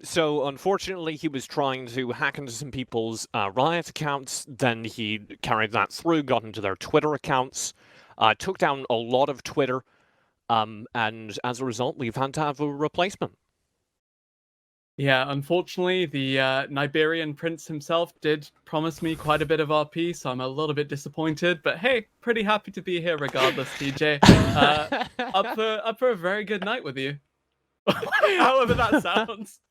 So unfortunately, he was trying to hack into some people's Riot accounts. Then he carried that through, got into their Twitter accounts, took down a lot of Twitter, and as a result, we've had to have a replacement. Yeah, unfortunately, the Niberian prince himself did promise me quite a bit of RP, so I'm a little bit disappointed. But hey, pretty happy to be here regardless, TJ. Up for a very good night with you. However that sounds.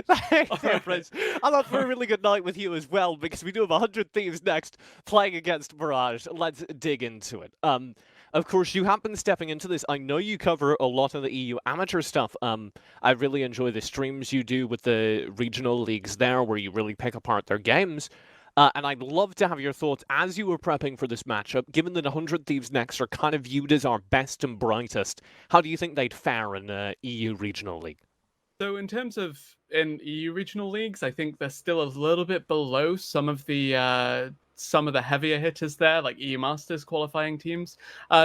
Thanks, All Prince. I'm up for a really good night with you as well, because we do have 100 Thieves next, playing against Mirage. Let's dig into it. Of course, you have been stepping into this. I know you cover a lot of the EU amateur stuff. I really enjoy the streams you do with the regional leagues there, where you really pick apart their games. And I'd love to have your thoughts as you were prepping for this matchup, given that 100 Thieves next are kind of viewed as our best and brightest. How do you think they'd fare in the EU regional league? So in terms of in EU regional leagues, I think they're still a little bit below some of the heavier hitters there, like EU Masters qualifying teams.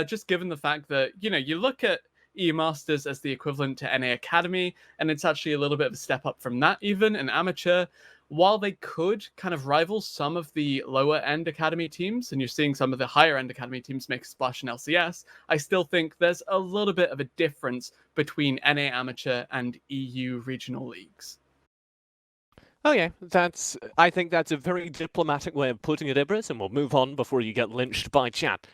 Just given the fact that you look at EU Masters as the equivalent to NA Academy, and it's actually a little bit of a step up from that, even an amateur. While they could kind of rival some of the lower end academy teams, and you're seeing some of the higher end academy teams make a splash in LCS, I still think there's a little bit of a difference between NA amateur and EU regional leagues. Oh yeah, I think that's a very diplomatic way of putting it, Ibris, and we'll move on before you get lynched by chat.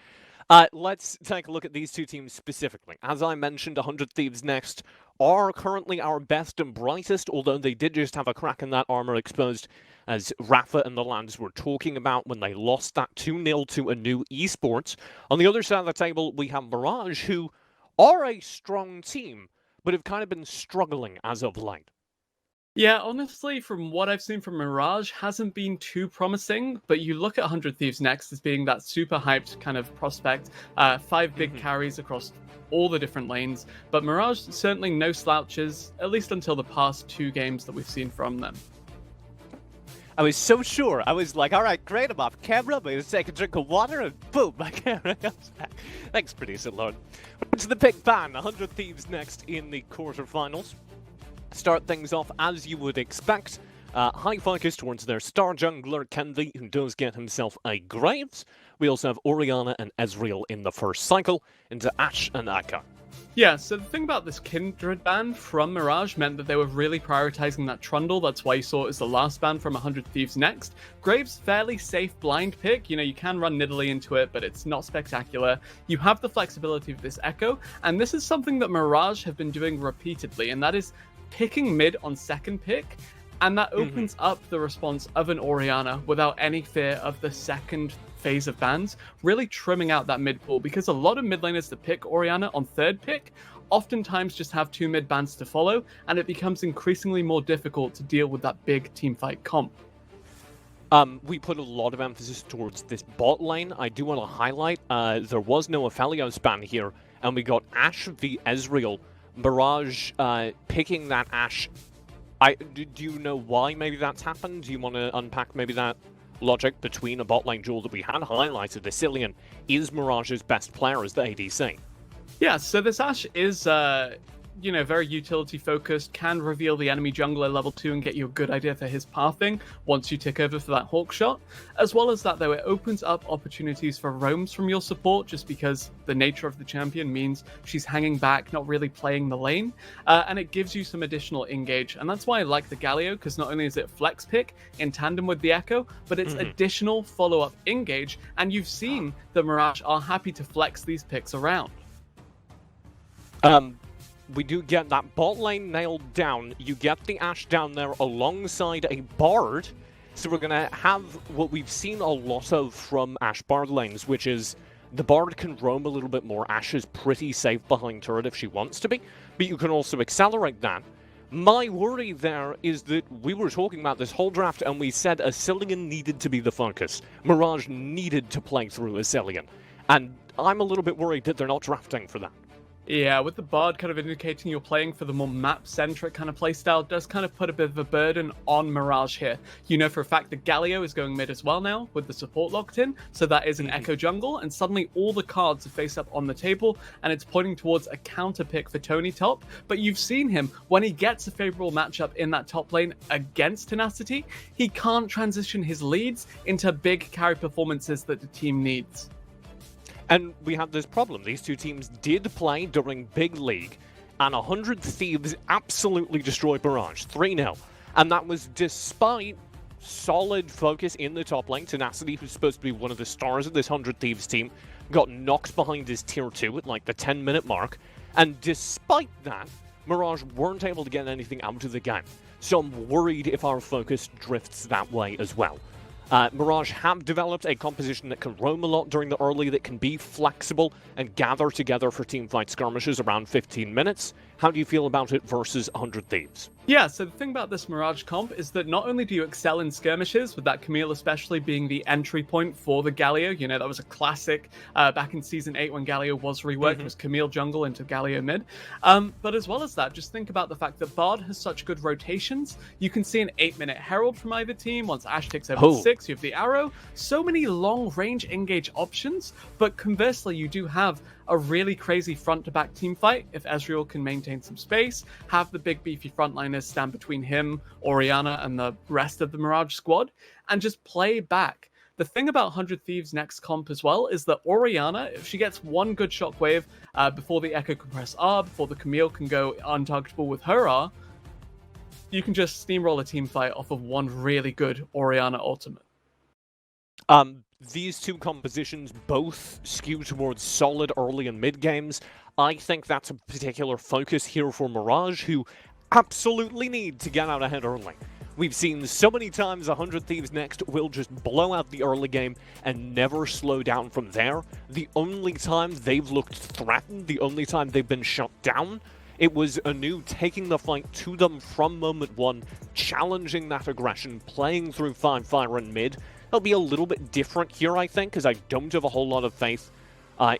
Let's take a look at these two teams specifically. As I mentioned, 100 Thieves next are currently our best and brightest, although they did just have a crack in that armor exposed, as Rafa and the lads were talking about when they lost that 2-0 to a new Esports. On the other side of the table, we have Mirage, who are a strong team, but have kind of been struggling as of late. Yeah, honestly, from what I've seen from Mirage, hasn't been too promising. But you look at 100 Thieves next as being that super hyped kind of prospect. 5 big carries across all the different lanes. But Mirage, certainly no slouches, at least until the past 2 games that we've seen from them. I was so sure. I was like, all right, great, I'm off camera. I'm going to take a drink of water, and boom, my camera comes back. Thanks, producer Lord. To the big ban, 100 Thieves next in the quarterfinals. Start things off as you would expect. High focus towards their star jungler, Kenvi, who does get himself a Graves. We also have Orianna and Ezreal in the first cycle, into Ashe and Akka. Yeah, so the thing about this Kindred ban from Mirage meant that they were really prioritizing that Trundle. That's why you saw it as the last ban from 100 Thieves next. Graves, fairly safe blind pick. You can run Nidalee into it, but it's not spectacular. You have the flexibility of this Echo, and this is something that Mirage have been doing repeatedly, and that is picking mid on second pick, and that opens up the response of an Orianna without any fear of the second phase of bans, really trimming out that mid pool, because a lot of mid laners that pick Orianna on third pick oftentimes just have 2 mid bans to follow, and it becomes increasingly more difficult to deal with that big teamfight comp. We put a lot of emphasis towards this bot lane. I do want to highlight, there was no Aphelios ban here, and we got Ashe v Ezreal. Mirage picking that Ashe. Do you know why maybe that's happened? Do you want to unpack maybe that logic between a bot lane duel that we had highlighted? Asilian is Mirage's best player as the ADC. Yeah, so this Ashe is very utility focused, can reveal the enemy jungler level 2 and get you a good idea for his pathing once you tick over for that Hawk shot. As well as that, though, it opens up opportunities for roams from your support, just because the nature of the champion means she's hanging back, not really playing the lane, and it gives you some additional engage. And that's why I like the Galio, because not only is it flex pick in tandem with the Echo, but it's additional follow-up engage, and you've seen the Mirage are happy to flex these picks around. We do get that bot lane nailed down. You get the Ashe down there alongside a Bard. So we're going to have what we've seen a lot of from Ashe Bard lanes, which is the Bard can roam a little bit more. Ashe is pretty safe behind turret if she wants to be, but you can also accelerate that. My worry there is that we were talking about this whole draft and we said Asilian needed to be the focus. Mirage needed to play through Asilian. And I'm a little bit worried that they're not drafting for that. Yeah, with the Bard kind of indicating you're playing for the more map-centric kind of playstyle does kind of put a bit of a burden on Mirage here. You know for a fact that Galio is going mid as well now, with the support locked in, so that is an Echo jungle, and suddenly all the cards are face up on the table, and it's pointing towards a counter pick for Tony top. But you've seen him, when he gets a favorable matchup in that top lane against Tenacity, he can't transition his leads into big carry performances that the team needs. And we had this problem. These two teams did play during Big League, and 100 Thieves absolutely destroyed Mirage, 3-0. And that was despite solid focus in the top lane. Tenacity, who's supposed to be one of the stars of this 100 Thieves team, got knocked behind his tier 2 at like the 10-minute mark. And despite that, Mirage weren't able to get anything out of the game. So I'm worried if our focus drifts that way as well. Mirage have developed a composition that can roam a lot during the early, that can be flexible and gather together for teamfight skirmishes around 15 minutes. How do you feel about it versus 100 Thieves? Yeah, so the thing about this Mirage comp is that not only do you excel in skirmishes, with that Camille especially being the entry point for the Galio, you know, that was a classic back in Season 8 when Galio was reworked, it was Camille jungle into Galio mid. But as well as that, just think about the fact that Bard has such good rotations. You can see an 8-minute Herald from either team. Once Ashe takes over 6, you have the Arrow. So many long-range engage options, but conversely, you do have a really crazy front-to-back team fight if Ezreal can maintain some space, have the big beefy frontliners stand between him, Orianna, and the rest of the Mirage squad, and just play back. The thing about 100 Thieves next comp as well is that Orianna, if she gets one good shockwave before the Echo can press R, before the Camille can go untargetable with her R, you can just steamroll a team fight off of one really good Orianna ultimate. These two compositions both skew towards solid early and mid games. I think that's a particular focus here for Mirage, who absolutely need to get out ahead early. We've seen so many times 100 Thieves next will just blow out the early game and never slow down from there. The only time they've looked threatened, the only time they've been shut down, it was Anu taking the fight to them from moment one, challenging that aggression, playing through 5 fire and mid. It'll be a little bit different here, I think, because I don't have a whole lot of faith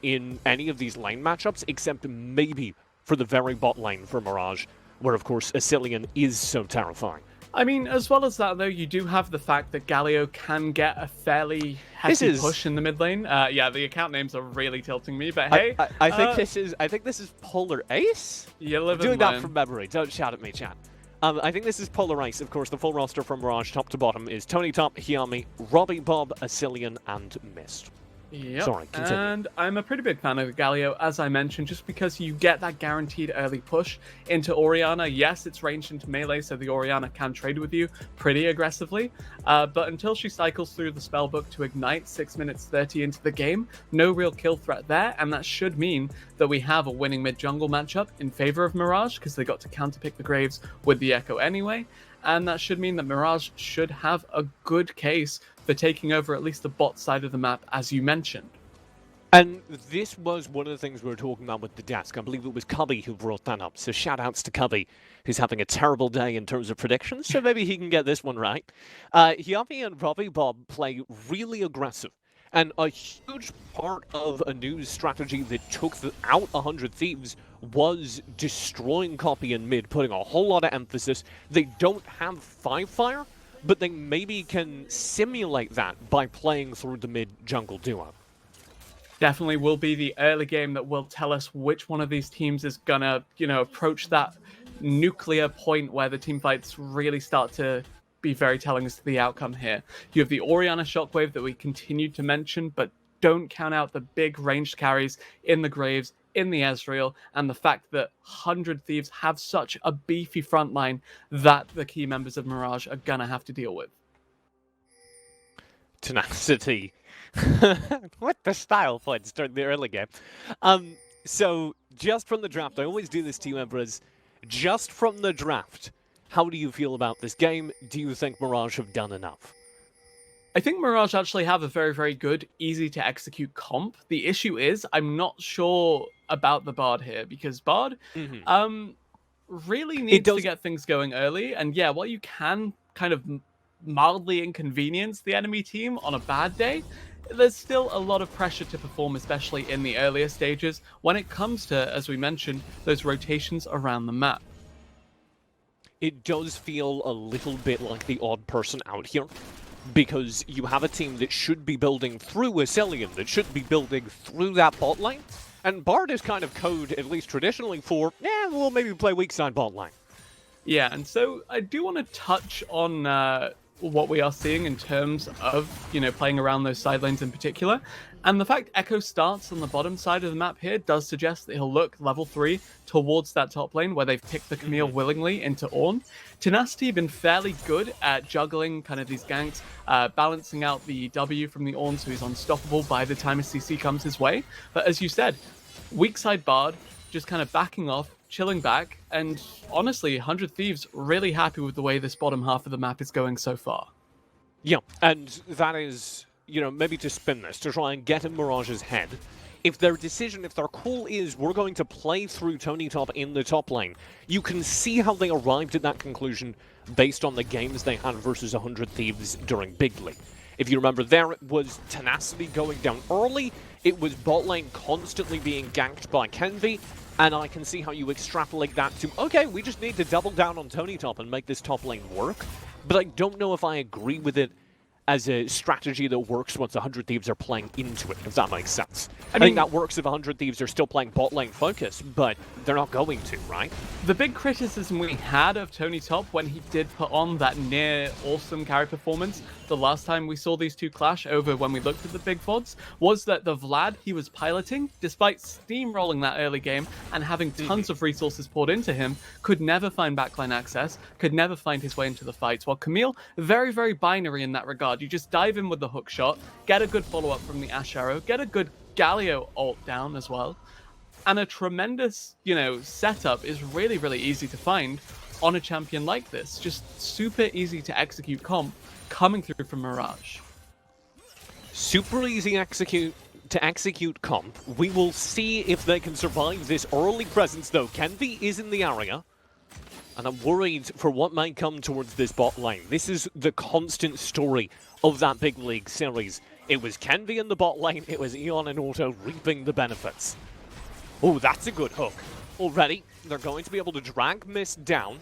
in any of these lane matchups, except maybe for the very bot lane for Mirage, where, of course, Asilian is so terrifying. I mean, as well as that, though, you do have the fact that Galio can get a fairly hefty push in the mid lane. Yeah, the account names are really tilting me, but hey, I think this is Polar Ace. You live doing that from memory. Don't shout at me, chat. I think this is Polar Ace. Of course, the full roster from Mirage, top to bottom, is Tony Top, Hiami, Robbie Bob, Asilian, and Mist. Yep. Sorry, continue. And I'm a pretty big fan of the Galio, as I mentioned, just because you get that guaranteed early push into Orianna. Yes, it's ranged into melee, so the Orianna can trade with you pretty aggressively. But until she cycles through the spellbook to ignite 6 minutes 30 into the game, no real kill threat there, and that should mean that we have a winning mid-jungle matchup in favor of Mirage, because they got to counterpick the Graves with the Echo anyway. And that should mean that Mirage should have a good case for taking over at least the bot side of the map, as you mentioned. And this was one of the things we were talking about with the desk. I believe it was Cubby who brought that up. So shout outs to Cubby, who's having a terrible day in terms of predictions. So maybe he can get this one right. Hiami and Robbie Bob play really aggressive. And a huge part of a news strategy that took out 100 Thieves was destroying copy in mid, putting a whole lot of emphasis. They don't have 5 fire, but they maybe can simulate that by playing through the mid jungle duo. Definitely will be the early game that will tell us which one of these teams is gonna, approach that nuclear point where the team fights really start to be very telling as to the outcome here. You have the Orianna shockwave that we continued to mention, but don't count out the big ranged carries in the Graves, in the Ezreal, and the fact that 100 Thieves have such a beefy front line that the key members of Mirage are gonna have to deal with. Tenacity. What the style points during the early game. So just from the draft, I always do this to you, Emperors. Just from the draft, how do you feel about this game? Do you think Mirage have done enough? I think Mirage actually have a very, very good, easy to execute comp. The issue is, I'm not sure about the Bard here, because Bard really needs to get things going early. And yeah, while you can kind of mildly inconvenience the enemy team on a bad day, there's still a lot of pressure to perform, especially in the earlier stages, when it comes to, as we mentioned, those rotations around the map. It does feel a little bit like the odd person out here, because you have a team that should be building through Ascelion, that should be building through that bot lane, and Bard is kind of code, at least traditionally, for, we'll maybe play weak side bot lane. Yeah, and so I do want to touch on what we are seeing in terms of, playing around those side lanes in particular. And the fact Echo starts on the bottom side of the map here does suggest that he'll look level 3 towards that top lane where they've picked the Camille willingly into Ornn. Tenacity been fairly good at juggling kind of these ganks, balancing out the W from the Ornn so he's unstoppable by the time a CC comes his way. But as you said, weak side Bard just kind of backing off, chilling back, and honestly, 100 Thieves really happy with the way this bottom half of the map is going so far. Yeah, and that is, maybe to spin this, to try and get in Mirage's head. If their decision, if their call is, we're going to play through Tony Top in the top lane, you can see how they arrived at that conclusion based on the games they had versus 100 Thieves during Big League. If you remember, there it was Tenacity going down early, it was bot lane constantly being ganked by Kenvi, and I can see how you extrapolate that to, okay, we just need to double down on Tony Top and make this top lane work. But I don't know if I agree with it as a strategy that works once 100 Thieves are playing into it, if that makes sense. I think that works if 100 Thieves are still playing bot lane focus, but they're not going to, right? The big criticism we had of Tony Top when he did put on that near awesome carry performance the last time we saw these two clash over when we looked at the big VODs was that the Vlad he was piloting, despite steamrolling that early game and having tons of resources poured into him, could never find backline access, could never find his way into the fights, while Camille, very, very binary in that regard. You just dive in with the hook shot, get a good follow-up from the Ash Arrow, get a good Galio ult down as well, and a tremendous, setup is really, really easy to find on a champion like this. Just super easy to execute comp coming through from Mirage. Super easy to execute comp. We will see if they can survive this early presence, though. Kenvi is in the area, and I'm worried for what might come towards this bot lane. This is the constant story of that Big League series. It was Kenvi in the bot lane, it was Eon and Auto reaping the benefits. Oh, that's a good hook. Already, they're going to be able to drag Mist down,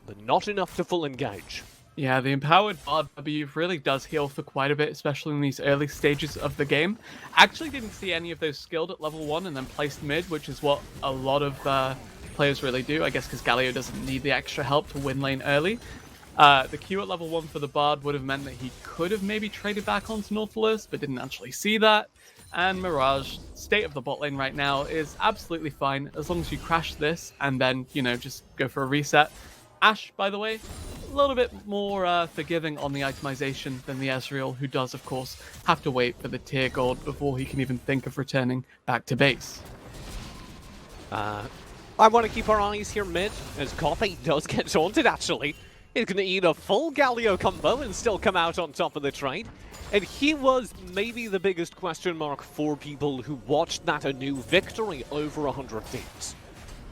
but not enough to full engage. Yeah, the empowered Bard W really does heal for quite a bit, especially in these early stages of the game. Actually didn't see any of those skilled at level 1 and then placed mid, which is what a lot of players really do, I guess because Galio doesn't need the extra help to win lane early. The Q at level 1 for the Bard would have meant that he could have maybe traded back onto Nautilus, but didn't actually see that. And Mirage, state of the bot lane right now is absolutely fine, as long as you crash this and then, just go for a reset. Ashe, by the way, a little bit more forgiving on the itemization than the Ezreal, who does, of course, have to wait for the tier gold before he can even think of returning back to base. I want to keep our eyes here mid, as Copy does get taunted, actually. He's going to eat a full Galio combo and still come out on top of the trade. And he was maybe the biggest question mark for people who watched that a new victory over 100 Thieves.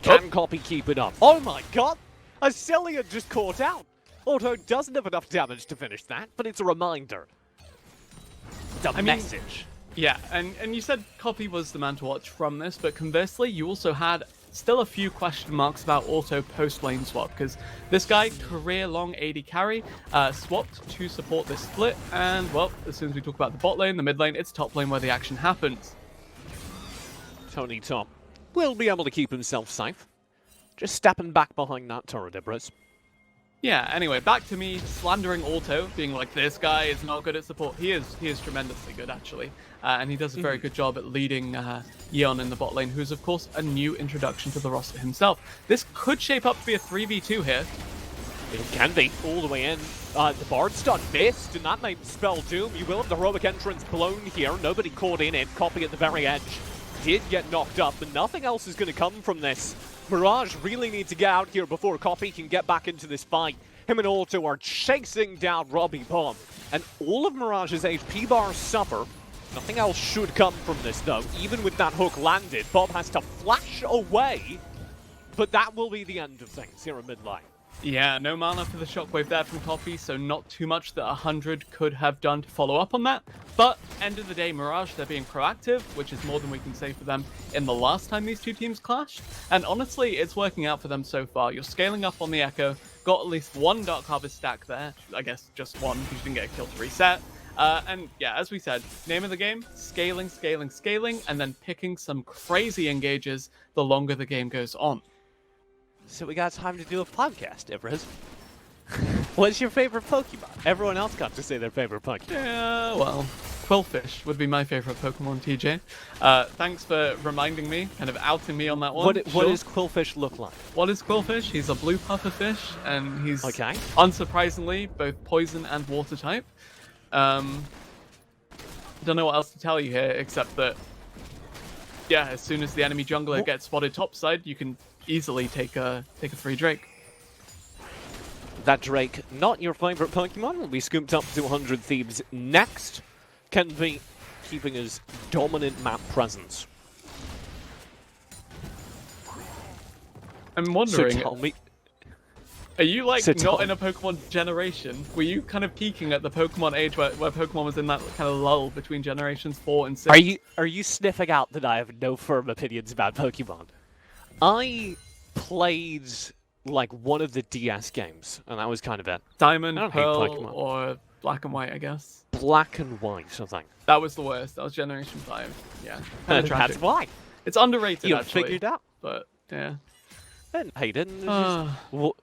Can Copy keep it up? Oh my god! Ascelion just caught out! Auto doesn't have enough damage to finish that, but it's a reminder. It's a message. Yeah, and you said Copy was the man to watch from this, but conversely, you also had still a few question marks about Auto post-lane swap, because this guy, career-long AD carry, swapped to support this split, and, well, as soon as we talk about the bot lane, the mid lane, it's top lane where the action happens. Tony Top will be able to keep himself safe. Just stepping back behind that turret, Ibris. Yeah, anyway, back to me slandering Auto, being like, this guy is not good at support. He is tremendously good, actually. And he does a very good job at leading Yeon in the bot lane, who's, of course, a new introduction to the roster himself. This could shape up to be a 3v2 here. It can be, all the way in. The Bard stun missed, and that might spell doom. You will have the heroic entrance blown here. Nobody caught in it. Copy at the very edge. Did get knocked up, but nothing else is going to come from this. Mirage really need to get out here before Copy can get back into this fight. Him and Auto are chasing down Robbie Bomb, and all of Mirage's HP bars suffer. Nothing else should come from this, though. Even with that hook landed, Bob has to flash away, but that will be the end of things here in mid lane. Yeah, no mana for the shockwave there from Coffee, so not too much that 100 could have done to follow up on that. But end of the day, Mirage, they're being proactive, which is more than we can say for them in the last time these two teams clashed. And honestly, it's working out for them so far. You're scaling up on the Echo, got at least one Dark Harvest stack there. I guess just one, because you didn't get a kill to reset. And yeah, as we said, name of the game, scaling, scaling, scaling, and then picking some crazy engages the longer the game goes on. So we got time to do a podcast, Ibris. What's your favorite Pokemon? Everyone else got to say their favorite Pokemon. Yeah, well, Quillfish would be my favorite Pokemon, TJ. Thanks for reminding me, kind of outing me on that one. What does Quillfish look like? What is Quillfish? He's a blue pufferfish, and he's, okay, unsurprisingly, both poison and water type. Don't know what else to tell you here, except that, yeah, as soon as the enemy jungler gets spotted topside, you can easily take a free Drake. That Drake, not your favorite Pokemon, will be scooped up to 100 Thieves next. Can be keeping his dominant map presence. I'm wondering, so tell me, are you like not in a Pokemon generation? Were you kind of peaking at the Pokemon age where Pokemon was in that kind of lull between generations 4 and 6? Are you sniffing out that I have no firm opinions about Pokemon? I played like one of the DS games, and that was kind of it. Diamond, Pearl, or Black and White, I guess. Black and White, I think. That was the worst. That was Generation 5. Yeah. That's why. It's underrated, you actually. figured out. But, yeah. I didn't.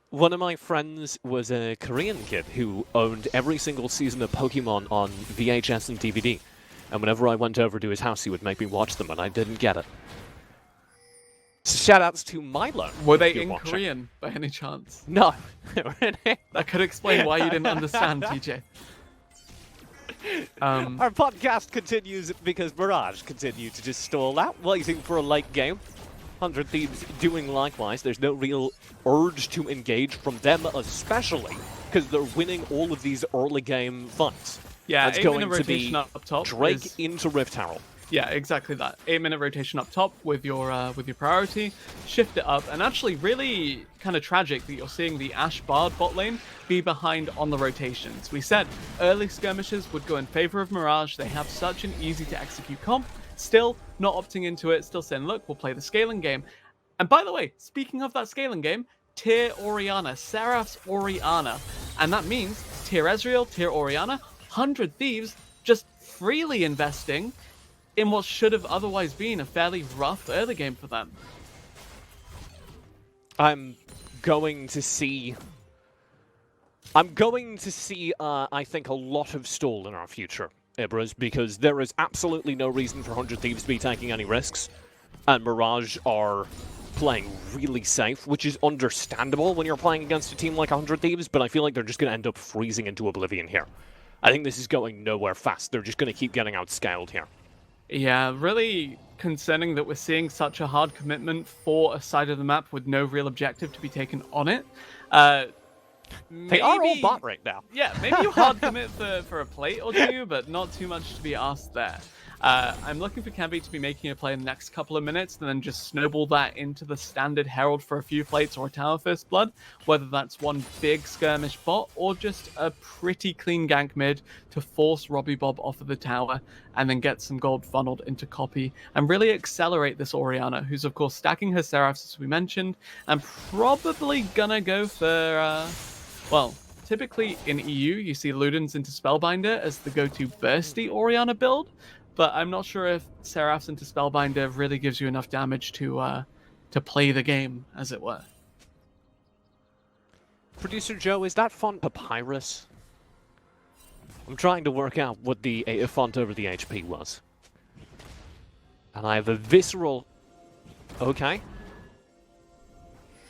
One of my friends was a Korean kid who owned every single season of Pokemon on VHS and DVD. And whenever I went over to his house, he would make me watch them, and I didn't get it. So shoutouts to Milo. Were they in Korean, by any chance? No. That could explain why you didn't understand, TJ. Our podcast continues because Mirage continued to just stall out, waiting for a late game. 100 Thieves doing likewise. There's no real urge to engage from them, especially because they're winning all of these early game fights. Yeah, it's going to be up top Drake into Rift Herald. Yeah, exactly that. 8-minute rotation up top with your priority, shift it up, and actually really kind of tragic that you're seeing the Ashe Bard bot lane be behind on the rotations. We said early skirmishes would go in favor of Mirage. They have such an easy to execute comp. Still not opting into it, still saying, look, we'll play the scaling game. And by the way, speaking of that scaling game, tier Orianna, Seraph's Orianna. And that means tier Ezreal, tier Orianna, 100 Thieves just freely investing in what should have otherwise been a fairly rough early game for them. I'm going to see, I think, a lot of stall in our future, Ibras, because there is absolutely no reason for 100 Thieves to be taking any risks. And Mirage are playing really safe, which is understandable when you're playing against a team like 100 Thieves, but I feel like they're just going to end up freezing into oblivion here. I think this is going nowhere fast. They're just going to keep getting outscaled here. Yeah, really concerning that we're seeing such a hard commitment for a side of the map with no real objective to be taken on it. They are all bot right now. Yeah, maybe you hard commit for a plate or two, but not too much to be asked there. I'm looking for Camby to be making a play in the next couple of minutes and then just snowball that into the standard Herald for a few plates or a Tower First Blood, whether that's one big skirmish bot or just a pretty clean gank mid to force Robbie Bob off of the tower and then get some gold funneled into copy and really accelerate this Orianna, who's of course stacking her Seraphs as we mentioned, and probably gonna go for, well, typically in EU you see Ludens into Spellbinder as the go-to bursty Orianna build, but I'm not sure if Seraphs into Spellbinder really gives you enough damage to play the game, as it were. Producer Joe, is that font Papyrus? I'm trying to work out what the font over the HP was. And I have a visceral... Okay.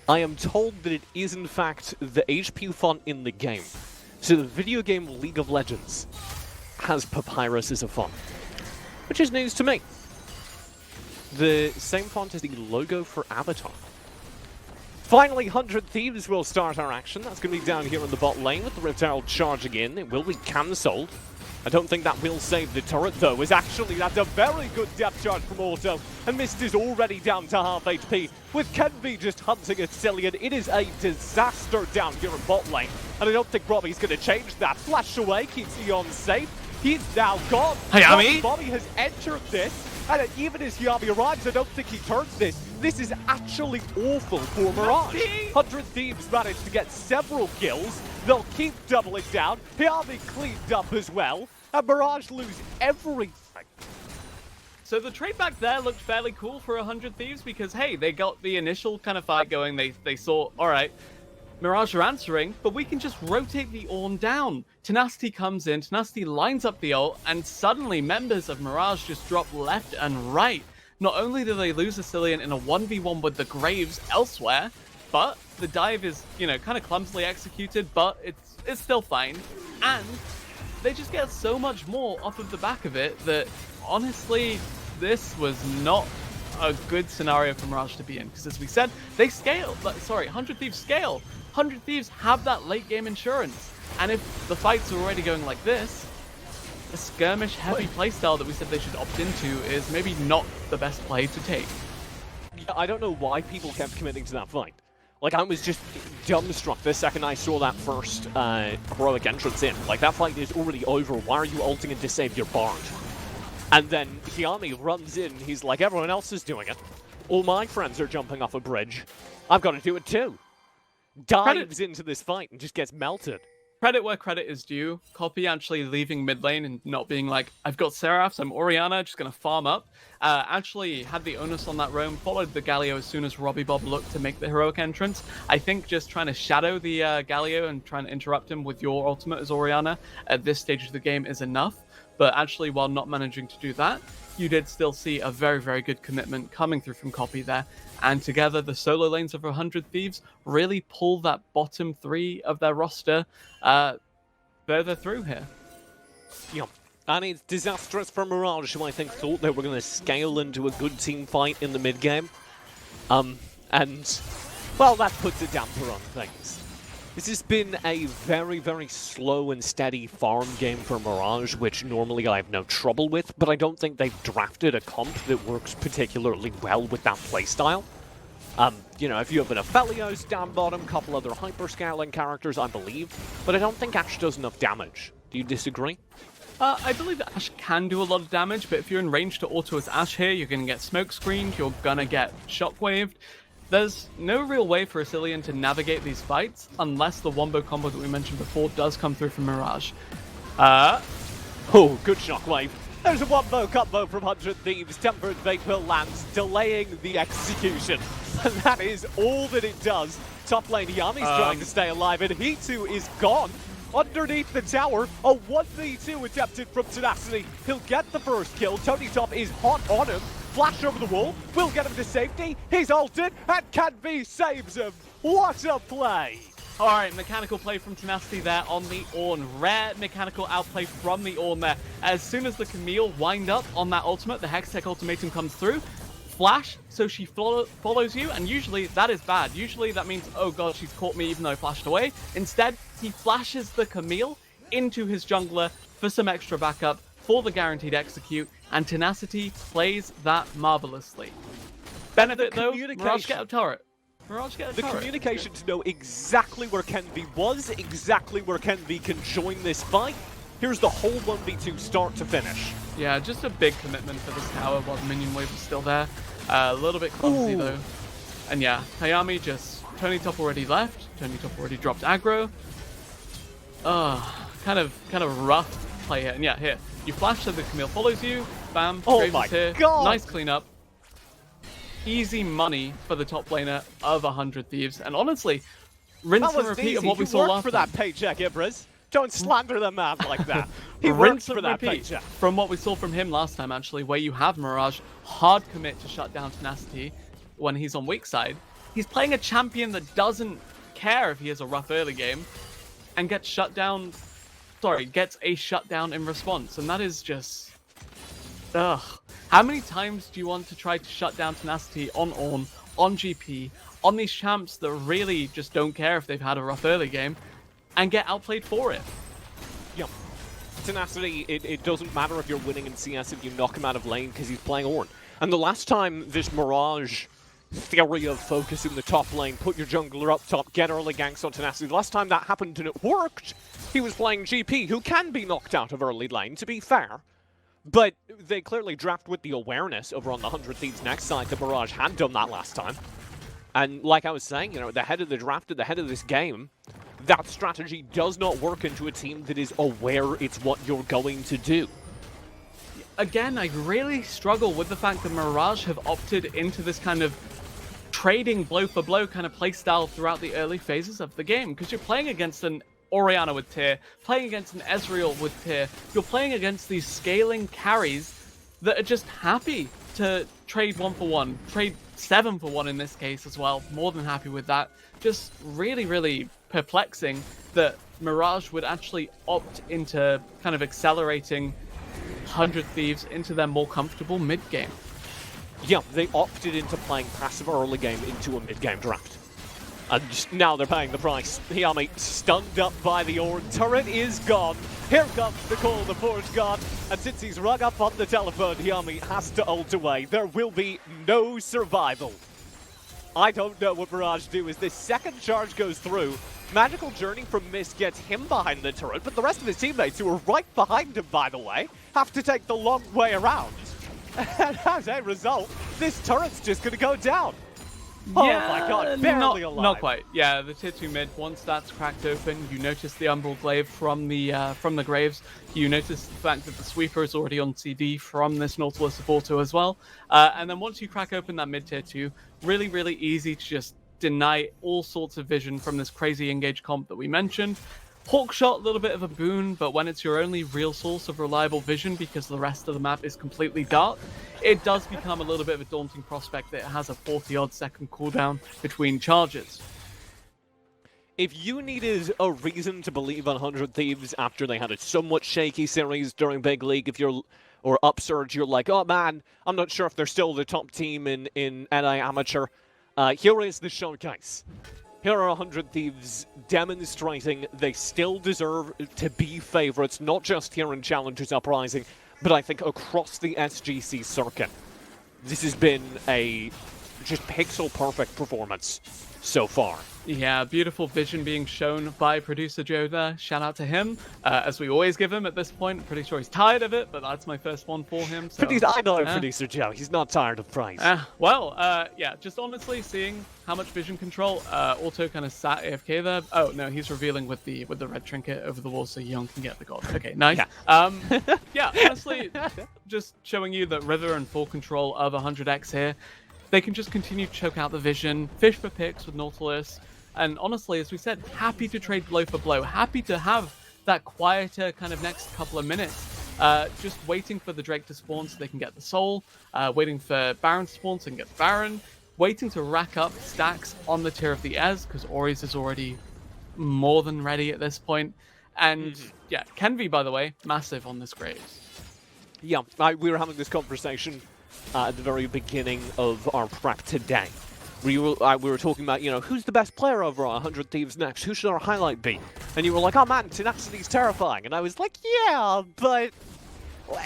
I am told that it is in fact the HP font in the game. So the video game League of Legends has Papyrus as a font. Which is news to me. The same font as the logo for Avatar. Finally, 100 Thieves will start our action. That's going to be down here in the bot lane with the Rift Herald charging in. It will be cancelled. I don't think that will save the turret, though, as actually that's a very good depth charge from Auto, and Mist is already down to half HP. With Kenvi just hunting a Cillian, it is a disaster down here in bot lane, and I don't think Robbie's going to change that. Flash away, keeps Eon safe. He's now gone. Hayami? Bobby has entered this, and even as Hayami arrives, I don't think he turns this. This is actually awful for Mirage. 100 Thieves managed to get several kills. They'll keep doubling down. Hayami cleaned up as well. And Mirage lose everything. So the trade back there looked fairly cool for 100 Thieves because, hey, they got the initial kind of fight going. They saw, all right, Mirage are answering, but we can just rotate the Ornn down. Tenacity comes in, Tenacity lines up the ult, and suddenly members of Mirage just drop left and right. Not only do they lose a Cillian in a 1v1 with the Graves elsewhere, but the dive is, you know, kind of clumsily executed, but it's still fine. And they just get so much more off of the back of it that, honestly, this was not a good scenario for Mirage to be in. Because as we said, they scale. Sorry, 100 Thieves scale. 100 Thieves have that late game insurance. And if the fights are already going like this, the skirmish heavy playstyle that we said they should opt into is maybe not the best play to take. Yeah, I don't know why people kept committing to that fight. Like, I was just dumbstruck the second I saw that first heroic entrance in. Like, that fight is already over. Why are you ulting in to save your Bard? And then Hayami runs in. He's like, everyone else is doing it. All my friends are jumping off a bridge. I've got to do it too. Dives into this fight and just gets melted. Credit where credit is due. Copy actually leaving mid lane and not being like, I've got Seraphs, I'm Orianna, just going to farm up. Actually had the onus on that roam, followed the Galio as soon as Robbie Bob looked to make the heroic entrance. I think just trying to shadow the Galio and trying to interrupt him with your ultimate as Orianna at this stage of the game is enough. But actually, while not managing to do that, you did still see a very, very good commitment coming through from Copy there. And together, the solo lanes of 100 Thieves really pull that bottom three of their roster further through here. Yep. And it's disastrous for Mirage, who I think thought they were going to scale into a good team fight in the mid-game. And, well, that puts a damper on things. This has been a very, very slow and steady farm game for Mirage, which normally I have no trouble with, but I don't think they've drafted a comp that works particularly well with that playstyle. You know, if you have an Aphelios down bottom, couple other hyperscaling characters, I believe, but I don't think Ashe does enough damage. Do you disagree? I believe that Ashe can do a lot of damage, but if you're in range to auto as Ashe here, you're going to get smoke screened, you're going to get shockwaved. There's no real way for a Cillian to navigate these fights unless the wombo combo that we mentioned before does come through from Mirage. Oh, good shockwave. There's a wombo combo from 100 Thieves. Tempered Vapor lands, delaying the execution. And that is all that it does. Top lane Yami's trying to stay alive, and he too is gone. Underneath the tower, a 1v2 attempted from Tenacity. He'll get the first kill. Tony Top is hot on him. Flash over the wall, will get him to safety. He's ulted, and Canvi saves him. What a play! All right, mechanical play from Tenacity there on the Ornn. Rare mechanical outplay from the Ornn there. As soon as the Camille wind up on that ultimate, the Hextech ultimatum comes through. Flash, so she follows you, and usually that is bad. Usually that means, oh god, she's caught me even though I flashed away. Instead, he flashes the Camille into his jungler for some extra backup, for the guaranteed execute, and Tenacity plays that marvelously. Benefit though, Mirage get a turret. The communication to know exactly where Kenvi was, exactly where Kenvi can join this fight. Here's the whole 1v2 start to finish. Yeah, just a big commitment for this tower while the minion wave was still there. A little bit clumsy though. And yeah, Hayami just, Tony Top already left, Tony Top already dropped aggro. Kind of rough play here. And yeah, here, you flash so the Camille follows you, bam, oh my here. god! Nice cleanup. Easy money for the top laner of 100 Thieves. And honestly, rinse and repeat of what we saw last for time. that paycheck, Ibris. Don't slander the man like that. He rinse works for that paycheck. From what we saw from him last time, actually, where you have Mirage hard commit to shut down Tenacity when he's on weak side. He's playing a champion that doesn't care if he has a rough early game and gets shut down. Sorry, gets a shutdown in response, and that is just, ugh. How many times do you want to try to shut down Tenacity on Ornn, on GP, on these champs that really just don't care if they've had a rough early game, and get outplayed for it? Yep. Tenacity, it doesn't matter if you're winning in CS if you knock him out of lane because he's playing Ornn. And the last time this Mirage theory of focus in the top lane, put your jungler up top, get early ganks on Tenacity, the last time that happened and it worked, he was playing GP, who can be knocked out of early lane, to be fair. But they clearly draft with the awareness over on the 100 Thieves next side that Mirage had done that last time. And like I was saying, you know, at the head of the draft, at the head of this game, that strategy does not work into a team that is aware it's what you're going to do. Again, I really struggle with the fact that Mirage have opted into this kind of trading blow for blow kind of playstyle throughout the early phases of the game, because you're playing against an Orianna with tier, playing against an Ezreal with tier, you're playing against these scaling carries that are just happy to trade 1 for 1, trade 7 for 1 in this case as well, more than happy with that. Just really, really perplexing that Mirage would actually opt into kind of accelerating 100 Thieves into their more comfortable mid-game. Yeah, they opted into playing passive early game into a mid-game draft. And now they're paying the price. Hiyami stunned up by the Ornn. Turret is gone. Here comes the call, the Force God. And since he's rung up on the telephone, Hiyami has to ult away. There will be no survival. I don't know what Mirage do as this second charge goes through. Magical Journey from Mist gets him behind the turret, but the rest of his teammates, who are right behind him, by the way, have to take the long way around. And as a result, this turret's just going to go down. Oh my god, barely alive. Not quite. Yeah, the tier 2 mid, once that's cracked open, you notice the Umbral Glaive from the Graves. You notice the fact that the Sweeper is already on CD from this Nautilus of Auto as well. And then once you crack open that mid tier 2, really, really easy to just deny all sorts of vision from this crazy engage comp that we mentioned. Hawkshot, a little bit of a boon, but when it's your only real source of reliable vision because the rest of the map is completely dark, it does become a little bit of a daunting prospect that it has a 40-odd second cooldown between charges. If you needed a reason to believe on 100 Thieves after they had a somewhat shaky series during Big League, or Upsurge, you're like, oh man, I'm not sure if they're still the top team in NA Amateur. Here is the showcase. Here are 100 Thieves demonstrating they still deserve to be favorites, not just here in Challengers Uprising, but I think across the SGC circuit. This has been a just pixel-perfect performance so far. Yeah, beautiful vision being shown by producer Joe there. Shout out to him, as we always give him at this point. Pretty sure he's tired of it, but that's my first one for him. So, I know producer Joe. He's not tired of praise. Yeah, just honestly seeing how much vision control. Auto kind of sat AFK there. Oh no, he's revealing with the red trinket over the wall, so Young can get the god. Okay, nice. Yeah, yeah, honestly, just showing you that River in full control of 100x here. They can just continue to choke out the vision, fish for picks with Nautilus. And honestly, as we said, happy to trade blow for blow. Happy to have that quieter kind of next couple of minutes. Just waiting for the Drake to spawn so they can get the Soul. Waiting for Baron to spawn so they can get the Baron. Waiting to rack up stacks on the tier of the Ez, because Ori's is already more than ready at this point. And yeah, Kenvi, by the way, massive on this Graves. Yeah, we were having this conversation at the very beginning of our prep today. We were talking about, you know, who's the best player over 100 Thieves next? Who should our highlight be? And you were like, oh man, Tenacity's terrifying. And I was like, yeah, but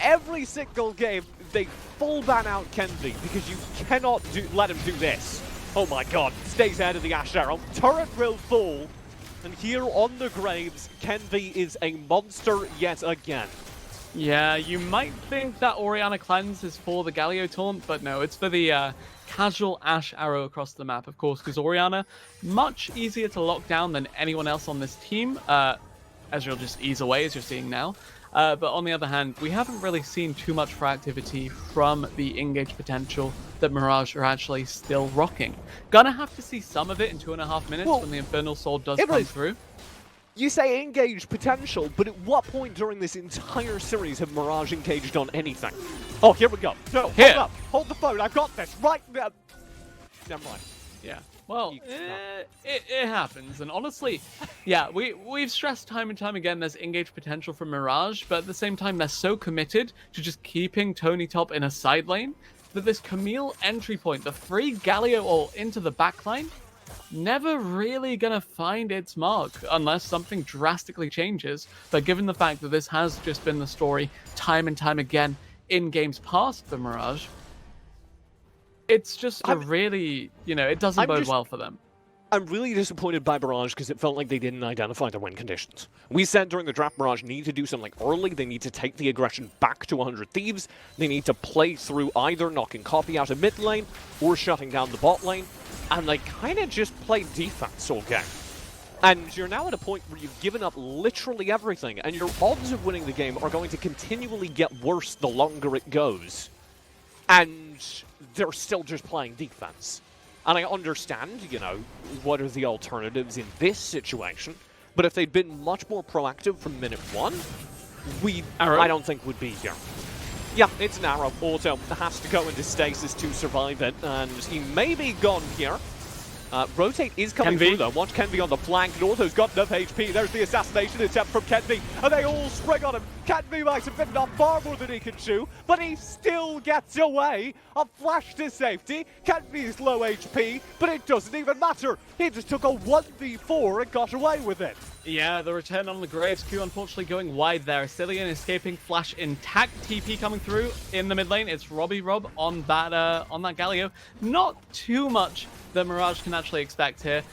every single game, they full ban out Kenvi because you cannot let him do this. Oh my god, stays ahead of the Ash Arrow. Turret will fall. And here on the Graves, Kenvi is a monster yet again. Yeah, you might think that Orianna Cleanse is for the Galio taunt, but no, it's for the casual Ash Arrow across the map, of course, because Orianna, much easier to lock down than anyone else on this team, as you'll just ease away, as you're seeing now. But on the other hand, we haven't really seen too much proactivity from the engage potential that Mirage are actually still rocking. Gonna have to see some of it in 2.5 minutes when the Infernal Soul does come through. You say engage potential, but at what point during this entire series have Mirage engaged on anything? Oh, here we go. No, hold up. Hold the phone. I've got this right now. Never mind. Yeah. Well, it happens. And honestly, yeah, we've stressed time and time again there's engage potential from Mirage, but at the same time, they're so committed to just keeping Tony Top in a side lane that this Camille entry point, the free Galio ult into the backline, never really gonna find its mark unless something drastically changes. But given the fact that this has just been the story time and time again in games past the Mirage, it's just a really, it doesn't bode well for them. I'm really disappointed by Mirage because it felt like they didn't identify the win conditions. We said during the draft Mirage need to do something early, they need to take the aggression back to 100 Thieves, they need to play through either knocking Copy out of mid lane or shutting down the bot lane, and they kind of just play defense all game. And you're now at a point where you've given up literally everything, and your odds of winning the game are going to continually get worse the longer it goes. And they're still just playing defense. And I understand, what are the alternatives in this situation, but if they'd been much more proactive from minute one, I don't think would be here. Yeah, it's an arrow. Auto has to go into stasis to survive it, and he may be gone here. Rotate is coming through though. Watch Kenby on the flank. Northo's got enough HP. There's the assassination attempt from Kenby, and they all spring on him. Kenby might have bitten off far more than he can chew, but he still gets away. A flash to safety. Kenby's low HP, but it doesn't even matter. He just took a 1v4 and got away with it. Yeah, the return on the Graves Q unfortunately going wide there. Cillian escaping, flash intact, TP coming through in the mid lane. It's Robbie Rob on that Galio. Not too much that Mirage can actually expect here.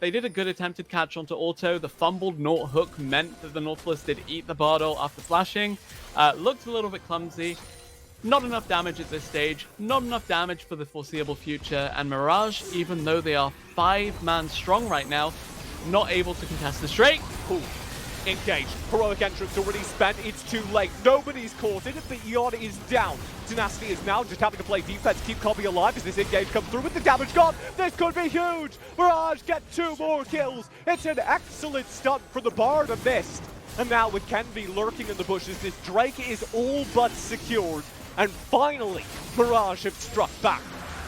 They did a good attempted catch onto Auto. The fumbled Naut hook meant that the Nautilus did eat the Bardol after flashing. Looked a little bit clumsy. Not enough damage at this stage. Not enough damage for the foreseeable future. And Mirage, even though they are 5-man strong right now, not able to contest the Drake. Ooh. Engaged. Heroic entrance already spent. It's too late. Nobody's caught it. The Eon is down. Tenacity is now just having to play defense, keep Copy alive as this engage comes through with the damage gone. This could be huge. Mirage get 2 more kills. It's an excellent stunt for the Bard of Mist. And now with Kenby lurking in the bushes, this Drake is all but secured. And finally, Mirage have struck back.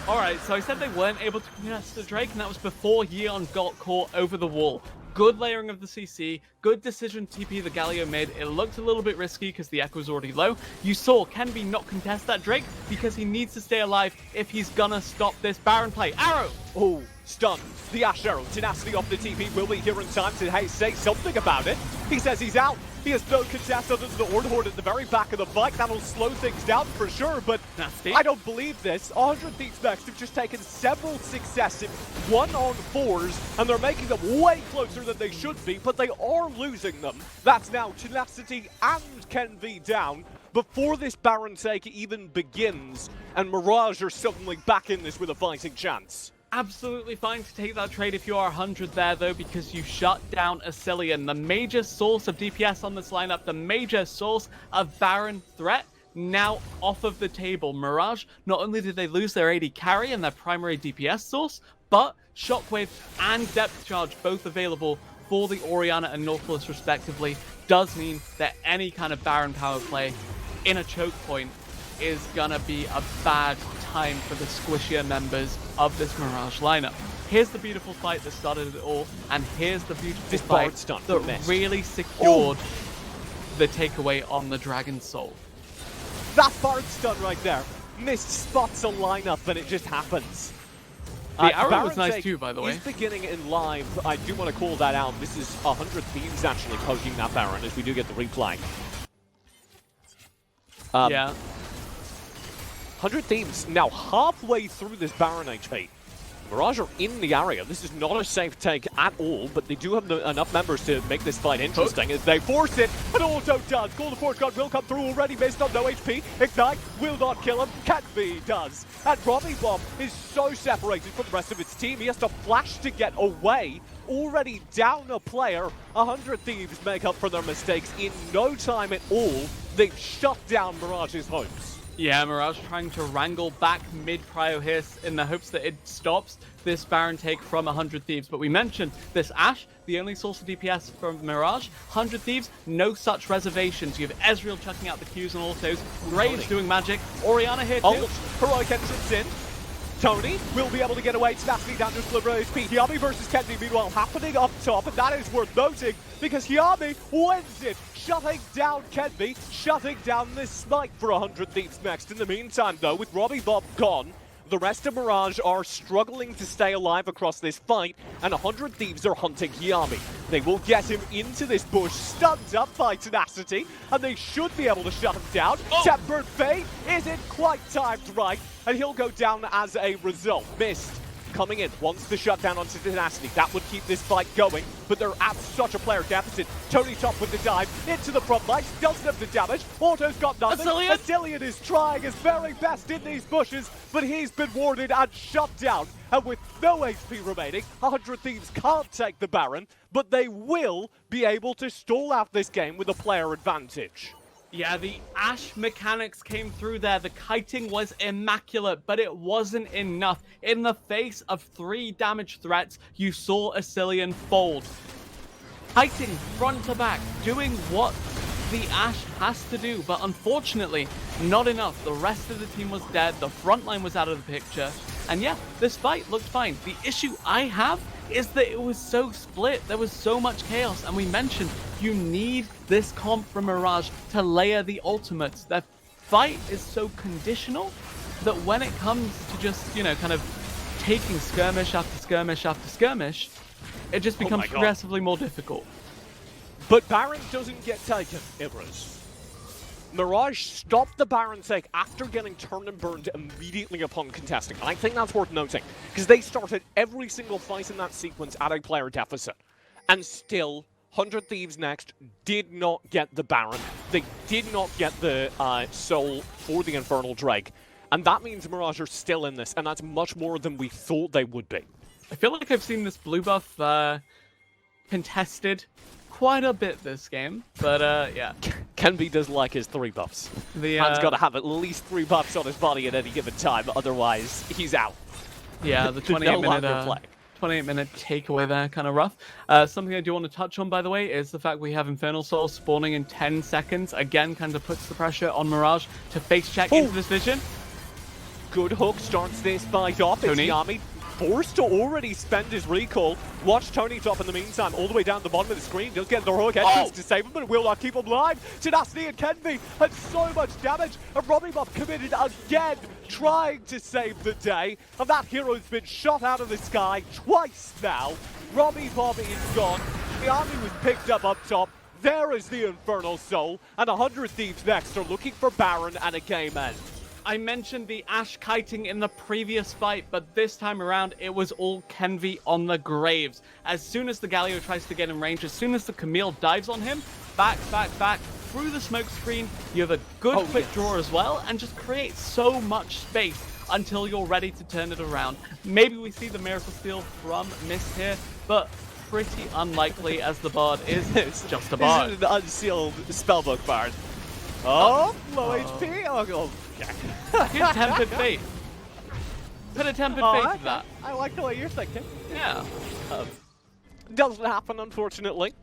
Alright, so I said they weren't able to contest the Drake, and that was before Yeon got caught over the wall. Good layering of the CC, good decision to TP the Galio mid. It looked a little bit risky because the echo was already low. You saw Kenby not contest that Drake because he needs to stay alive if he's gonna stop this Baron play. Arrow! Oh, stunned. The Ash Arrow. Tenacity off the TP will be here in time to say something about it. He says he's out. He has no contest other than the Horde at the very back of the fight. That'll slow things down for sure, but Nasty. I don't believe this. 100 Thieves Next have just taken several successive 1-on-4s, and they're making them way closer than they should be, but they are losing them. That's now Tenacity and Kenby down before this Baron take even begins, and Mirage are suddenly back in this with a fighting chance. Absolutely fine to take that trade if you are 100 there, though, because you shut down a Cillian, the major source of DPS on this lineup, the major source of Baron threat, now off of the table. Mirage, not only did they lose their AD carry and their primary DPS source, but Shockwave and Depth Charge, both available for the Orianna and Nautilus respectively, does mean that any kind of Baron power play in a choke point is gonna be a bad time for the squishier members of this Mirage lineup. Here's the beautiful fight that started it all, and here's the beautiful fight that really secured the takeaway on the Dragon Soul. That Bard stun right there. Mist spots a lineup and it just happens. The arrow was nice too, by the way. He's beginning in live. I do want to call that out. This is 100 Thieves actually poking that Baron as we do get the replay. Yeah. 100 Thieves now halfway through this Baron HP. Mirage are in the area. This is not a safe take at all, but they do have enough members to make this fight interesting as they force it, and Auto does. Call the Force God will come through already based on no HP. Ignite will not kill him. Kenby does. And Robbie Bomb is so separated from the rest of its team. He has to flash to get away. Already down a player. 100 Thieves make up for their mistakes in no time at all. They've shut down Mirage's hopes. Yeah, Mirage trying to wrangle back mid-prio here in the hopes that it stops this Baron take from 100 Thieves. But we mentioned this Ashe, the only source of DPS from Mirage. 100 Thieves, no such reservations. You have Ezreal chucking out the Qs and autos, Graves doing magic, Orianna here too. Heroic entrance in. Tony will be able to get away. Tenacity down to deliver HP. Hyami versus Kenby, meanwhile, happening up top, and that is worth noting because Hyami wins it, shutting down Kenby, shutting down this smite for 100 Thieves next. In the meantime, though, with Robbie Bob gone, The rest of Mirage are struggling to stay alive across this fight, and 100 Thieves are hunting Yami. They will get him into this bush, stunned up by Tenacity, and they should be able to shut him down. Tempered Fate isn't quite timed right, and he'll go down as a result. Mist coming in, wants the shutdown onto Tenacity. That would keep this fight going, but they're at such a player deficit. Tony Top with the dive into the front lines, doesn't have the damage. Auto's got nothing. Azilian is trying his very best in these bushes, but he's been warded and shut down. And with no HP remaining, 100 Thieves can't take the Baron, but they will be able to stall out this game with a player advantage. Yeah, the Ashe mechanics came through there. The kiting was immaculate, but it wasn't enough. In the face of 3 damage threats, you saw Azilian fold. Kiting front to back, doing what the Ashe has to do, but unfortunately, not enough. The rest of the team was dead, the front line was out of the picture, and yeah, this fight looked fine. The issue I have is that it was so split, there was so much chaos, and we mentioned you need this comp from Mirage to layer the ultimates. Their fight is so conditional that when it comes to just, you know, kind of taking skirmish after skirmish after skirmish, it just becomes progressively more difficult. But Baron doesn't get taken, Ibras. Mirage stopped the Baron take after getting turned and burned immediately upon contesting. And I think that's worth noting, because they started every single fight in that sequence at a player deficit. And still, 100 Thieves next did not get the Baron. They did not get the soul for the Infernal Drake. And that means Mirage are still in this, and that's much more than we thought they would be. I feel like I've seen this blue buff contested quite a bit this game, but yeah. Kenby does like his 3 buffs. Man's got to have at least 3 buffs on his body at any given time, otherwise he's out. Yeah, the 28-minute takeaway there, kind of rough. Something I do want to touch on, by the way, is the fact we have Infernal Soul spawning in 10 seconds. Again, kind of puts the pressure on Mirage to face check into this vision. Good hook starts this fight off. It's Yami forced to already spend his recall. Watch Tony Top in the meantime, all the way down the bottom of the screen. Does get the heroic entrance to save him, but it will not keep him alive. Tenacity and Kenby had so much damage. And Robbie Bob committed again, trying to save the day. And that hero's been shot out of the sky twice now. Robbie Bob is gone. The army was picked up top. There is the Infernal Soul. And 100 Thieves next are looking for Baron and a game end. I mentioned the Ashe kiting in the previous fight, but this time around, it was all Kenvy on the Graves. As soon as the Galio tries to get in range, as soon as the Camille dives on him, back, through the smoke screen, you have a good quick draw as well, and just create so much space until you're ready to turn it around. Maybe we see the Miracle Steal from Mist here, but pretty unlikely as the Bard is just a Bard. This is an unsealed spellbook Bard. Low HP? Oh, okay. Good Tempered Fate. Put a Tempered Fate to that. I like the way you're thinking. Yeah. Doesn't happen, unfortunately.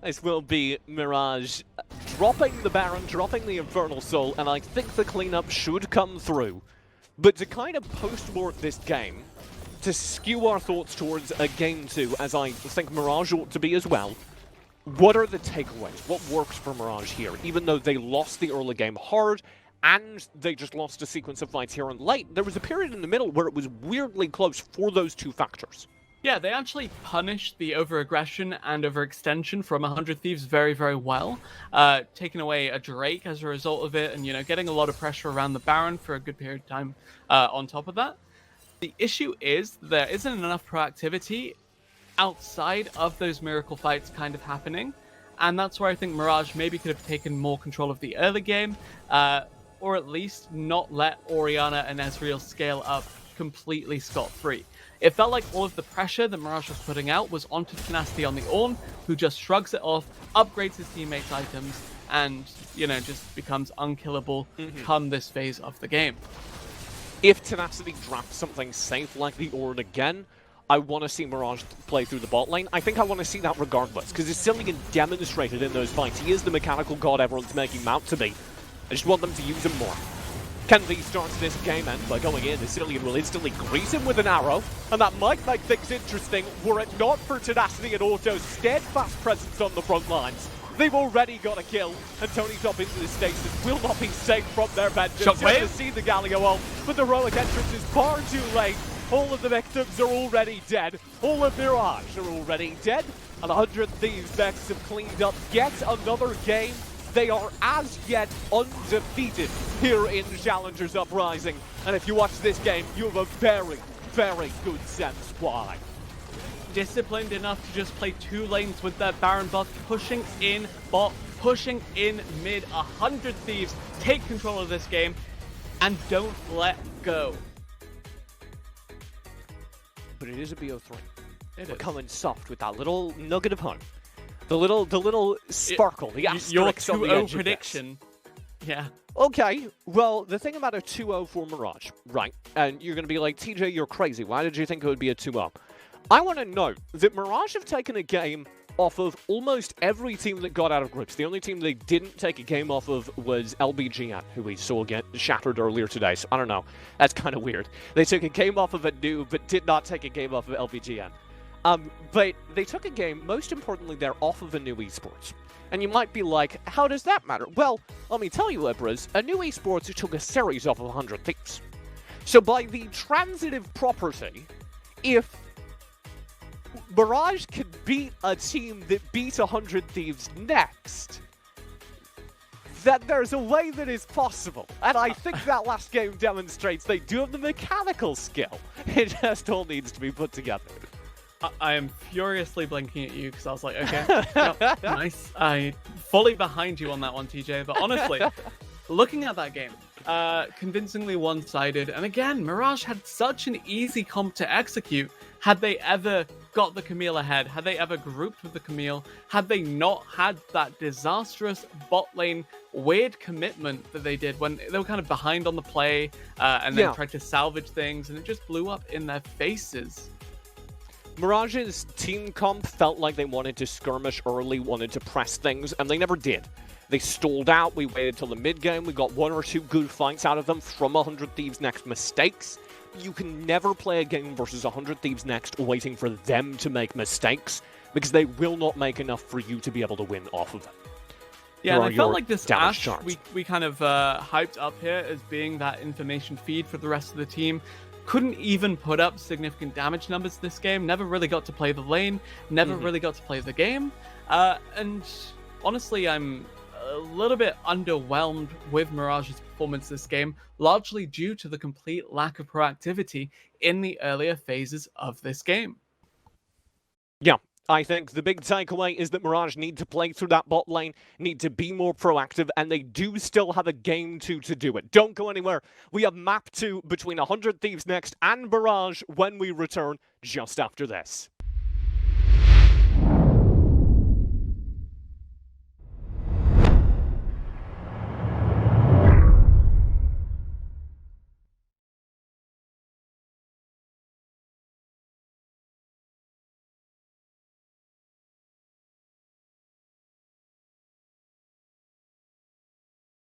This will be Mirage dropping the Baron, dropping the Infernal Soul, and I think the cleanup should come through. But to kind of post-mortem this game, to skew our thoughts towards a game 2, as I think Mirage ought to be as well, what are the takeaways? What works for Mirage here? Even though they lost the early game hard, and they just lost a sequence of fights here and late, there was a period in the middle where it was weirdly close for those 2 factors. Yeah, they actually punished the over-aggression and overextension from 100 Thieves very, very well. Taking away a Drake as a result of it, and, you know, getting a lot of pressure around the Baron for a good period of time on top of that. The issue is there isn't enough proactivity outside of those miracle fights kind of happening, and that's where I think Mirage maybe could have taken more control of the early game, or at least not let Orianna and Ezreal scale up completely scot-free. It felt like all of the pressure that Mirage was putting out was onto Tenacity on the Ornn, who just shrugs it off, upgrades his teammates' items, and, you know, just becomes unkillable come this phase of the game. If Tenacity drafts something safe like the Ornn again, I want to see Mirage play through the bot lane. I think I want to see that regardless, because Azilian demonstrated in those fights. He is the mechanical god everyone's making him out to be. I just want them to use him more. Kenvy starts this game end by going in. Azilian will instantly grease him with an arrow, and that might make things interesting were it not for Tenacity and Auto's steadfast presence on the front lines. They've already got a kill, and Tony Top into the stasis will not be safe from their vengeance. You're going to see the Galio ult, but the heroic entrance is far too late. All of the victims are already dead. All of Mirage are already dead. And 100 Thieves next have cleaned up yet another game. They are as yet undefeated here in Challengers Uprising. And if you watch this game, you have a very, very good sense why. Disciplined enough to just play 2 lanes with their Baron buff, pushing in bot, pushing in mid. 100 Thieves take control of this game and don't let go. But it is a BO3. We're coming soft with that little nugget of hope. The little sparkle, the asterisk your on the 2-0 edge prediction. Yeah. Okay, well, the thing about a 2-0 for Mirage, right, and you're going to be like, TJ, you're crazy. Why did you think it would be a 2-0? I want to know that Mirage have taken a game off of almost every team that got out of groups. The only team they didn't take a game off of was LBGN, who we saw get shattered earlier today, so I don't know. That's kind of weird. They took a game off of a new, but did not take a game off of LBGN. But they took a game, most importantly, they're off of a new Esports. And you might be like, how does that matter? Well, let me tell you, Libras, a new Esports took a series off of 100 Thieves. So by the transitive property, if Mirage can beat a team that beat 100 Thieves next, that there's a way that is possible. And I think that last game demonstrates they do have the mechanical skill. It just all needs to be put together. I am furiously blinking at you because I was like, okay, yep, nice. I fully behind you on that one, TJ. But honestly, looking at that game, convincingly one-sided. And again, Mirage had such an easy comp to execute. Had they ever got the Camille ahead, had they ever grouped with the Camille, had they not had that disastrous bot lane weird commitment that they did when they were kind of behind on the play and then tried to salvage things, and it just blew up in their faces. Mirage's team comp felt like they wanted to skirmish early, wanted to press things, and they never did. They stalled out, we waited till the mid-game, we got 1 or 2 good fights out of them from 100 Thieves Next mistakes. You can never play a game versus 100 Thieves Next waiting for them to make mistakes, because they will not make enough for you to be able to win off of it. Yeah, and I felt like this Ashe we kind of hyped up here as being that information feed for the rest of the team. Couldn't even put up significant damage numbers this game, never really got to play the lane, never really got to play the game. And honestly, I'm a little bit underwhelmed with Mirage's performance this game, largely due to the complete lack of proactivity in the earlier phases of this game. Yeah, I think the big takeaway is that Mirage need to play through that bot lane, need to be more proactive, and they do still have a game 2 to do it. Don't go anywhere. We have map 2 between 100 Thieves Next and Mirage when we return just after this.